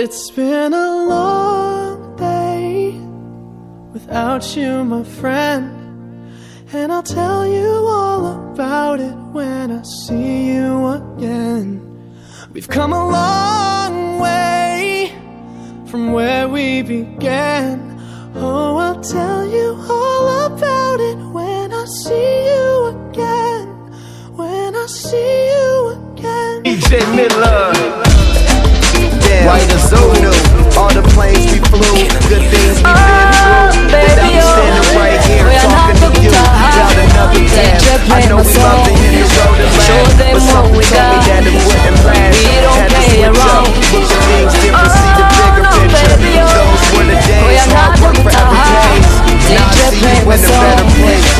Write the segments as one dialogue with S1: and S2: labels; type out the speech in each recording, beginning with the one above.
S1: It's been a long day without you, my friend, and I'll tell you all about it when I see you again. We've come a long way from where we began. Oh, I'll tell you all about it when I see you again. When I see you again.
S2: DJ Miller, White as Zulu, all the planes we flew, good things we've been through. Without me standing right here talking to you, without another dance. I know we love to hit the road and laugh, but something told me that it wouldn't last. Had to switch up, look at things different, see the bigger picture. Those were the days, hard work for every day. Now I see you in a better place.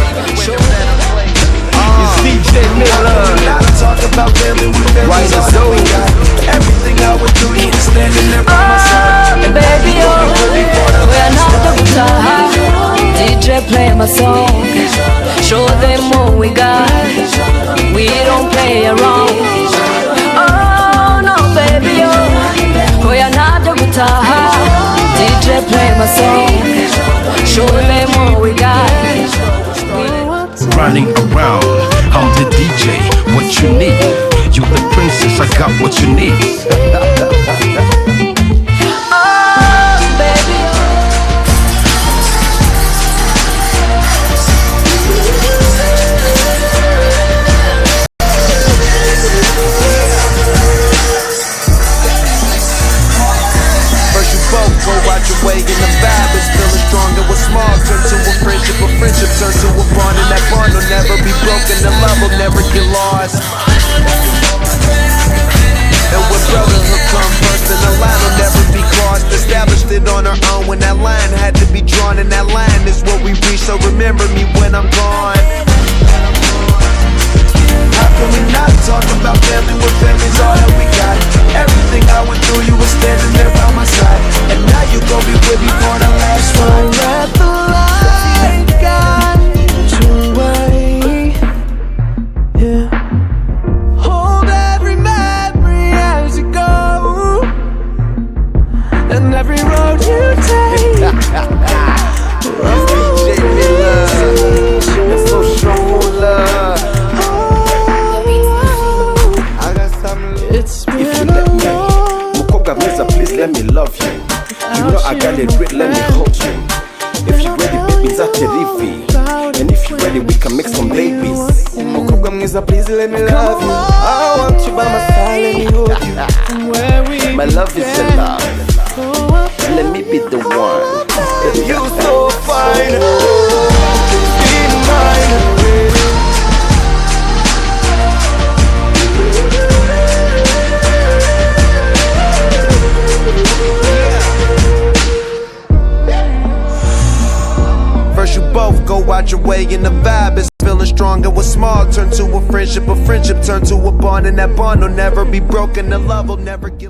S2: It's DJ Miller. Talk about family, we families, all that we got. Everything I would do, you were standing there by my side. And
S3: baby, we're not the guitar. DJ play my song, show them what we got. We don't play around. Oh no, baby, we're not the guitar. DJ play my song, show them what we got.
S4: Running around, I'm the DJ, what you need. You the princess, I got what you need.
S3: Oh, baby.
S2: First you both go out your way and the vibe is feeling stronger. What's small turn to a friendship turn to a bond, and that bond will never be broken. The love will never get lost. And when brotherhood comes first, and the line will never be crossed. Established it on our own when that line had to be drawn, and that line is what we reach. So remember me when I'm gone. How can we not talk about family when family's all that we got? Everything I went through, you were standing there by my side, and now you gon' be with me for the last ride.
S1: Let the light guide your way. Yeah. Hold every memory as you go, and every road you take.
S2: DJ Miller, it's so strong love. I got something.
S1: It's been
S5: If you
S1: a
S5: let me,
S1: long
S5: Mukoga Mesa, please let me love you. You know I got it great, let me hold you. If you ready, baby, that's a rivi. And if you ready, we can make some babies. Mukoga Mesa, please let me love you. I want you by my side, let me hold you.
S1: where we
S5: My love is your love. Let me be the one.
S2: You so fine, be mine. First you both go out your way and the vibe is feeling strong. And what's small turn to a friendship turn to a bond, and that bond will never be broken. The love will never give